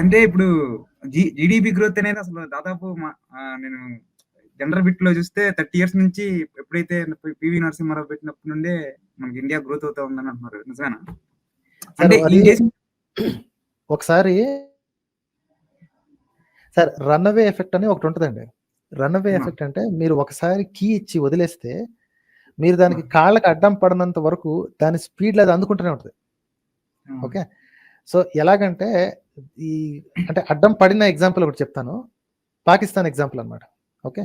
అంటే ఇప్పుడు GDP growth అనేది అసలు దాదాపు నేను జనరల్ బిట్ లో చూస్తే 30 years నుంచి ఎప్పుడైతే పివి నరసింహారావు పెట్టినప్పటి నుండే మనకి ఇండియా గ్రోత్ అవుతా ఉందని అంటున్నారు. నిజమేనా? అంటే ఒకసారి సార్ రన్అవే ఎఫెక్ట్ అని ఒకటి ఉంటుందండి. రన్అవే ఎఫెక్ట్ అంటే మీరు ఒకసారి కీ ఇచ్చి వదిలేస్తే మీరు దానికి కాళ్ళకి అడ్డం పడినంత వరకు దాని స్పీడ్లో అది అందుకుంటూనే ఉంటుంది. ఓకే, సో ఎలాగంటే అంటే అడ్డం పడిన ఎగ్జాంపుల్ ఒకటి చెప్తాను. పాకిస్తాన్ ఎగ్జాంపుల్ అనమాట. Okay,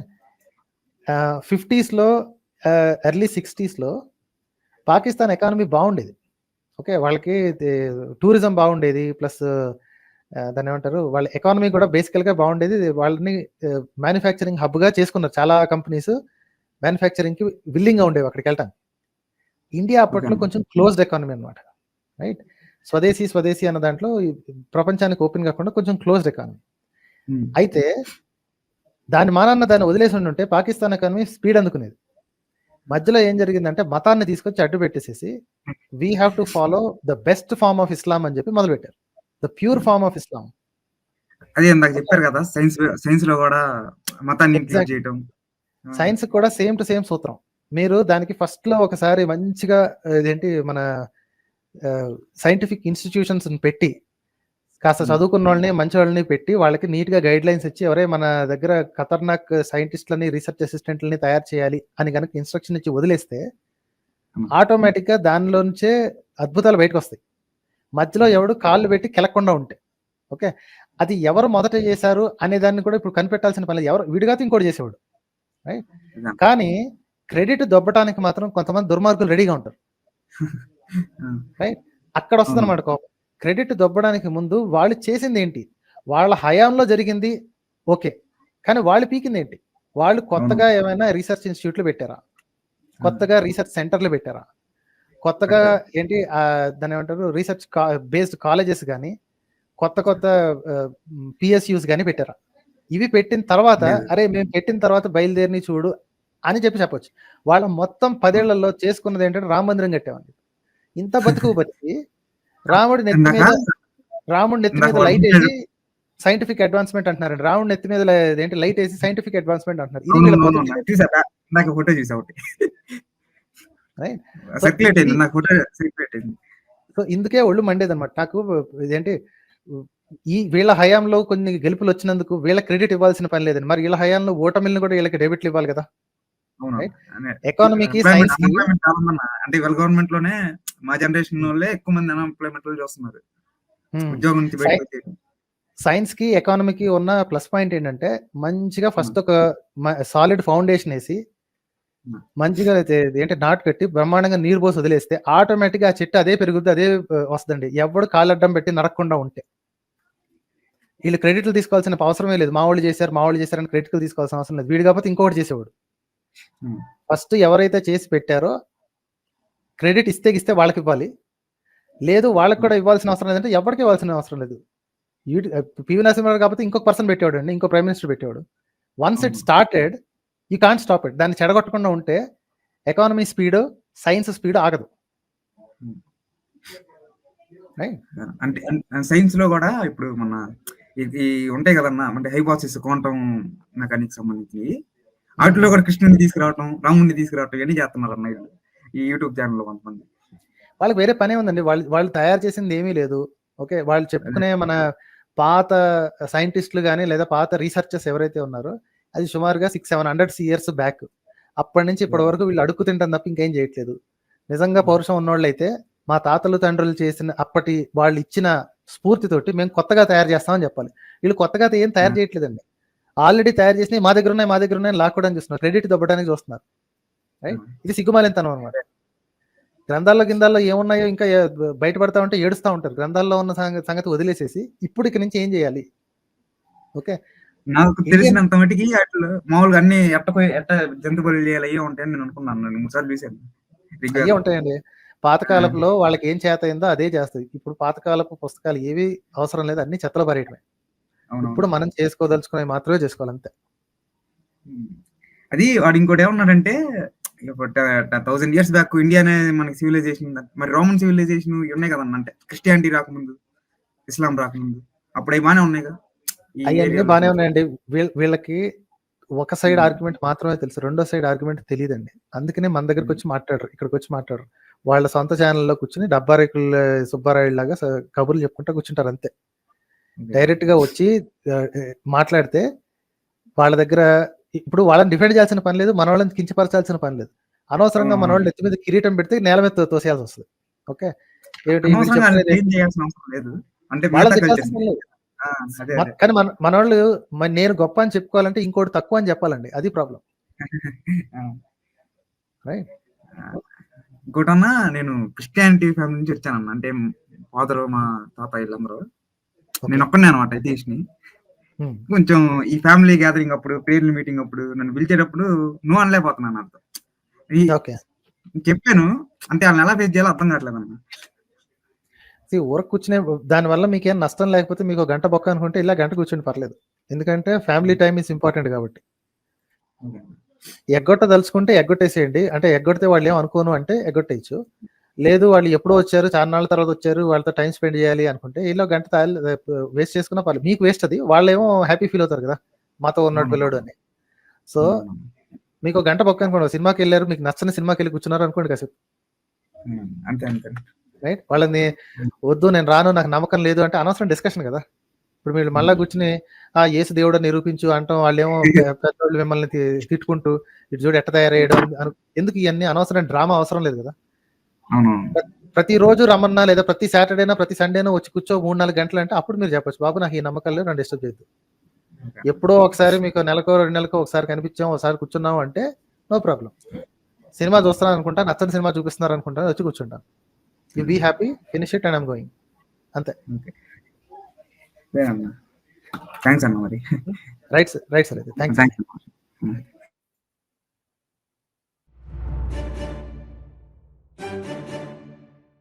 50s early 60s Pakistan economy బాగుండేది. ఓకే, వాళ్ళకి టూరిజం బాగుండేది, ప్లస్ దాన్ని ఏమంటారు, వాళ్ళ ఎకానమీ కూడా బేసికల్గా బాగుండేది. వాళ్ళని మ్యానుఫ్యాక్చరింగ్ హబ్గా చేసుకున్నారు. చాలా కంపెనీస్ మ్యానుఫ్యాక్చరింగ్కి విల్లింగ్గా ఉండేవి అక్కడికి వెళ్ళటానికి. ఇండియా అప్పట్లో కొంచెం క్లోజ్డ్ ఎకానమీ అనమాట. రైట్, స్వదేశీ అన్న దాంట్లో ప్రపంచానికి ఓపెన్ కాకుండా కొంచెం క్లోజ్డ్ ఎకానమీ. అయితే దాని దాన్ని వదిలేసి ఉంటే పాకిస్తాన్ ఎకానమీ స్పీడ్ అందుకునేది. మధ్యలో ఏం జరిగిందంటే మతాన్ని తీసుకొచ్చి అడ్డు పెట్టేసేసి we have to follow the best form of Islam అని చెప్పి మొదలు పెట్టారు. The pure form of Islam. అది ఇందాక చెప్పారు కదా, సైన్స్ లో కూడా మతాన్ని ఇంక్లూడ్ చేయడం. సైన్స్ కూడా సేమ్ టు సేమ్ సూత్రం. మీరు దానికి ఫస్ట్ లో ఒకసారి మంచిగా ఇదేంటి మన సైంటిఫిక్ ఇన్స్టిట్యూషన్స్ పెట్టి కాస్త చదువుకున్న వాళ్ళని మంచి వాళ్ళని పెట్టి వాళ్ళకి నీట్ గా గైడ్ లైన్స్ ఇచ్చి ఎవరే మన దగ్గర ఖతర్నాక్ సైంటిస్ట్లని రీసెర్చ్ అసిస్టెంట్లని తయారు చేయాలి అని కనుక ఇన్స్ట్రక్షన్ ఇచ్చి వదిలేస్తే ఆటోమేటిక్ గా దానిలోంచే అద్భుతాలు బయటకు వస్తాయి. మధ్యలో ఎవడు కాళ్ళు పెట్టి కెలకుండా ఉంటే. ఓకే, అది ఎవరు మొదట చేశారు అనే దాన్ని కూడా ఇప్పుడు కనిపెట్టాల్సిన పని లేదు. ఎవరు విడిగా ఇంకోటి చేసేవాడు. రైట్, కానీ క్రెడిట్ దొబ్బటానికి మాత్రం కొంతమంది దుర్మార్గులు రెడీగా ఉంటారు. రైట్, అక్కడ వస్తుంది అనమాట కోపం. క్రెడిట్ దొబ్బడానికి ముందు వాళ్ళు చేసింది ఏంటి, వాళ్ళ హయాంలో జరిగింది ఓకే, కానీ వాళ్ళు పీకింది ఏంటి, వాళ్ళు కొత్తగా ఏమైనా రీసెర్చ్ ఇన్స్టిట్యూట్లు పెట్టారా, కొత్తగా రీసెర్చ్ సెంటర్లు పెట్టారా, కొత్తగా ఏంటి దాని ఏమంటారు రీసెర్చ్ బేస్డ్ కాలేజెస్ కానీ కొత్త పిఎస్యూస్ కానీ పెట్టారా? ఇవి పెట్టిన తర్వాత అరే మేము పెట్టిన తర్వాత బయలుదేరిని చూడు అని చెప్పొచ్చు. వాళ్ళ మొత్తం 10 ఏళ్లలో చేసుకున్నది ఏంటంటే రామ మందిరం కట్టామండి. ఇంత బతికి రాముడి నెత్తి మీద లైట్ వేసి సైంటిఫిక్ అడ్వాన్స్మెంట్ అంటున్నారండి. రాముడి నెత్తి మీద ఏంటి లైట్ వేసి సైంటిఫిక్ అడ్వాన్స్మెంట్ అంటున్నారు. సో ఇందుకే ఒళ్ళు మండేది అనమాట నాకు. ఇదేంటి వీళ్ళ హయాంలో కొన్ని గెలుపులు వచ్చినందుకు వీళ్ళ క్రెడిట్ ఇవ్వాల్సిన పని లేదండి. మరి వీళ్ళ హయాంలో ఓటమిల్ని కూడా వీళ్ళకి డెబిట్లు ఇవ్వాలి కదా. ఎకానమీకి సైన్స్ కి అంటే వీళ్ళ గవర్నమెంట్ లోనే మా జనరేషన్ వాళ్ళే ఎక్కువ మంది అన్ఎంప్లాయ్మెంట్ లో చూస్తున్నారు. ఉద్యోగం నుంచి బయటకు. సైన్స్ కి ఎకానమీకి ఉన్న ప్లస్ పాయింట్ ఏంటంటే మంచిగా ఫస్ట్ ఒక సాలిడ్ ఫౌండేషన్ వేసి మంచిగా ఏంటి నాటు కట్టి బ్రహ్మాండంగా నీరు పోసి వదిలేస్తే ఆటోమేటిక్ గా ఆ చెట్టు అదే పెరుగుద్ది, అదే వస్తుందండి. ఎవడు కాళ్ళడ్డం పెట్టి నరకకుండా ఉంటే. వీళ్ళు క్రెడిట్లు తీసుకోవాల్సిన అవసరమే లేదు. మా వాళ్ళు చేశారని క్రెడిట్లు తీసుకోవాల్సిన అవసరం లేదు. వీడు కాకపోతే ఇంకొకటి చేసేవాడు. ఫస్ట్ ఎవరైతే చేసి పెట్టారో క్రెడిట్ ఇస్తే వాళ్ళకి ఇవ్వాలి, లేదు వాళ్ళకి కూడా ఇవ్వాల్సిన అవసరం లేదంటే ఎవరికి ఇవ్వాల్సిన అవసరం లేదు. పివి నరసింహారావు కాకపోతే ఇంకొక పర్సన్ పెట్టేవాడు అండి, ఇంకో ప్రైమ్ మినిస్టర్ పెట్టేవాడు. Once it started you can't stop it. దాన్ని చెడగొట్టకుండా ఉంటే ఎకానమీ స్పీడ్ సైన్స్ స్పీడ్ ఆగదు. అంటే సైన్స్ లో కూడా ఇప్పుడు మన ఇది ఉంటాయి కదన్నా, అంటే హైపోథసిస్ క్వాంటమ్ మెకానిక్స్ సంబంధించి వాటిలో కూడా కృష్ణుని తీసుకురావటం, రాముడిని తీసుకురావటం ఇవన్నీ చేస్తున్నారు అన్న ఈ యూట్యూబ్ ఛానల్లో కొంతమంది. వాళ్ళకి వేరే పనే ఉందండి. వాళ్ళు తయారు చేసింది ఏమీ లేదు. ఓకే, వాళ్ళు చెప్పుకునే మన పాత సైంటిస్టులు కానీ లేదా పాత రీసెర్చర్స్ ఎవరైతే ఉన్నారో అది సుమారుగా 600-700 years బ్యాక్. అప్పటి నుంచి ఇప్పటి వరకు వీళ్ళు అడుక్కు తింటాం తప్ప ఇంకేం చేయట్లేదు. నిజంగా పౌరుషం ఉన్నోళ్ళు అయితే మా తాతలు తండ్రులు చేసిన అప్పటి వాళ్ళు ఇచ్చిన స్ఫూర్తితోటి మేము కొత్తగా తయారు చేస్తామని చెప్పాలి. వీళ్ళు కొత్తగా ఏం తయారు చేయట్లేదండి. ఆల్రెడీ తయారు చేసినవి మా దగ్గర ఉన్నాయి లాక్కోవడానికి చూస్తున్నారు, క్రెడిట్ దొబ్బడానికి చూస్తున్నారు. రైట్, ఇది సిగ్గుమాలింతనం అనమాట. గ్రంథాల్లో ఏమున్నాయో ఇంకా బయటపడతా ఉంటే ఏడుస్తూ ఉంటారు. గ్రంథాల్లో ఉన్న సంగతి వదిలేసేసి ఇప్పటికి నుంచి ఏం చేయాలి. ఓకే, నాకు తెలిసినంత మటుకి అట్లా మామూలుగా అన్ని ఎట్ట జంతు బలి చేయాలి అయ్యే ఉంటాయని నేను అనుకున్నాను. 3 సార్లు చూశాను. అయ్యే ఉంటాయండి. పాతకాలంలో వాళ్ళకి ఏం చేత అయిందో అదే చేస్తుంది. ఇప్పుడు పాతకాలపు పుస్తకాలు ఏవి అవసరం లేదు, అన్ని చెత్తలో పరేయటమే. ఇప్పుడు మనం చేసుకోదలుచుకునే మాత్రమే చేసుకోవాలి అంతే. అది వాడు ఇంకోటి ఏమన్నాడంటే 1000 years బ్యాక్ ఇండియా అనేది మనకి సివిలైజేషన్, మరి రోమన్ సివిలైజేషన్ ఉన్నాయి కదన్న. అంటే క్రిస్టియానిటీ రాకముందు, ఇస్లాం రాకముందు అప్పుడు అవి బాగానే ఉన్నాయిగా ఈ అవన్నీ ఏరియాలో. బాగానే ఉన్నాయండి. వీళ్ళకి ఒక సైడ్ ఆర్గ్యుమెంట్ మాత్రమే తెలుసు. రెండో సైడ్ ఆర్గ్యుమెంట్ తెలీదండి. అందుకనే మన దగ్గరికి వచ్చి మాట్లాడరు. ఇక్కడికి వచ్చి మాట్లాడరు. వాళ్ళ సొంత ఛానల్‌లో కూర్చొని డబ్బారేకుల సుబ్బారాయుడులాగా కబుర్లు చెప్పుకుంటా కూర్చుంటారు అంతే. డైరెక్ట్‌గా వచ్చి మాట్లాడితే వాళ్ళ దగ్గర ఇప్పుడు వాళ్ళని డిఫెండ్ చేయాల్సిన పని లేదు. మనోళ్ళని కించపరచాల్సిన పని లేదు. అనవసరంగా మనోళ్ళు నెత్తి మీద కిరీటం పెడితే నేల మీద తోసేయాల్సి వస్తది. ఓకే. ఏమిటి వీళ్ళు అనవసరంగా చెప్తున్నది క్లీన్ చేయాల్సిన అవసరం లేదు. అంటే వాళ్ళని మిగతా తిట్టాల్సిన కల్చర్స్ పని లేదు. అదే అదే. కానీ మనోళ్ళు నేను గొప్ప అని చెప్పుకోవాలంటే ఇంకోటి తక్కువ అని చెప్పాలండి. అది ప్రాబ్లం. రైట్. ఇంకోటన్నా నేను క్రిస్టియానిటీ ఫ్యామిలీ నుంచి వచ్చానన్న. అంటే ఫాదర్ మా తాత వీళ్ళందరూ. నేను ఒక్కనే అనమాట ఎథీస్ట్‌ని. కొంచెం ఈ ఫ్యామిలీ గ్యాదరింగ్ అప్పుడు ప్రేయర్ మీటింగ్ అప్పుడు నన్ను పిలిచేటప్పుడు నువ్వు అనలేకపోతున్నాను అర్థం. ఓకే. చెప్పాను అంటే వాళ్ళని ఎలా ఫేస్ చేయాలో అర్థం కావట్లేదు అన్న. ఊరకు కూర్చునే దానివల్ల మీకేం నష్టం లేకపోతే మీకు గంట బొక్క అనుకుంటే ఇలా గంట కూర్చొని పర్లేదు. ఎందుకంటే ఫ్యామిలీ టైమ్ ఈజ్ ఇంపార్టెంట్ కాబట్టి. ఎగ్గొట్ట దలుచుకుంటే ఎగ్గొట్టేసేయండి. అంటే ఎగ్గొడితే వాళ్ళు ఏం అనుకోను అంటే ఎగ్గొట్టేయచ్చు. లేదు వాళ్ళు ఎప్పుడో వచ్చారు, చాలా నాళ్ళ తర్వాత వచ్చారు, వాళ్ళతో టైం స్పెండ్ చేయాలి అనుకుంటే ఇలా గంట వేస్ట్ చేసుకున్నా పర్లేదు. మీకు వేస్ట్ అది, వాళ్ళేమో హ్యాపీ ఫీల్ అవుతారు కదా మాతో ఉన్నాడు పిల్లడు అని. సో మీకు గంట బొక్క అనుకోండి, సినిమాకి వెళ్ళారు, మీకు నచ్చని సినిమాకి వెళ్ళి కూర్చున్నారు అనుకోండి కాసేపు. అంతే అంతే. రైట్. వాళ్ళని వద్దు నేను రాను నాకు నమ్మకం లేదు అంటే అనవసరం డిస్కషన్ కదా. ఇప్పుడు మీరు మళ్ళా కూర్చుని యేసు దేవుడు నిరూపించు అంటాం, వాళ్ళేమో పెద్దోళ్ళు మిమ్మల్ని తిట్టుకుంటూ ఇటు చూడు ఎట్ట తయారయ్యడం ఎందుకు ఇవన్నీ అనవసరం డ్రామా అవసరం లేదు కదా. ప్రతిరోజు రమ్మన్నా లేదా ప్రతి సాటర్డేనా ప్రతి సండేనా వచ్చి కూర్చో 3-4 గంటలు అంటే అప్పుడు మీరు చెప్పొచ్చు బాబు నాకు ఈ నమ్మకాలు నన్ను డిస్టర్బ్ చేయొద్దు. ఎప్పుడో ఒకసారి మీకు నెలకో 2 నెలకో ఒకసారి కనిపించాం ఒకసారి కూర్చున్నాం అంటే నో ప్రాబ్లం. సినిమా చూస్తున్నాను అనుకుంటా, నచ్చని సినిమా చూపిస్తున్నారు అనుకుంటా, వచ్చి కూర్చుంటాను. You be happy, finish it and I'm going. అంతే. థ్యాంక్స్ అన్న మరి. Right sir, thanks.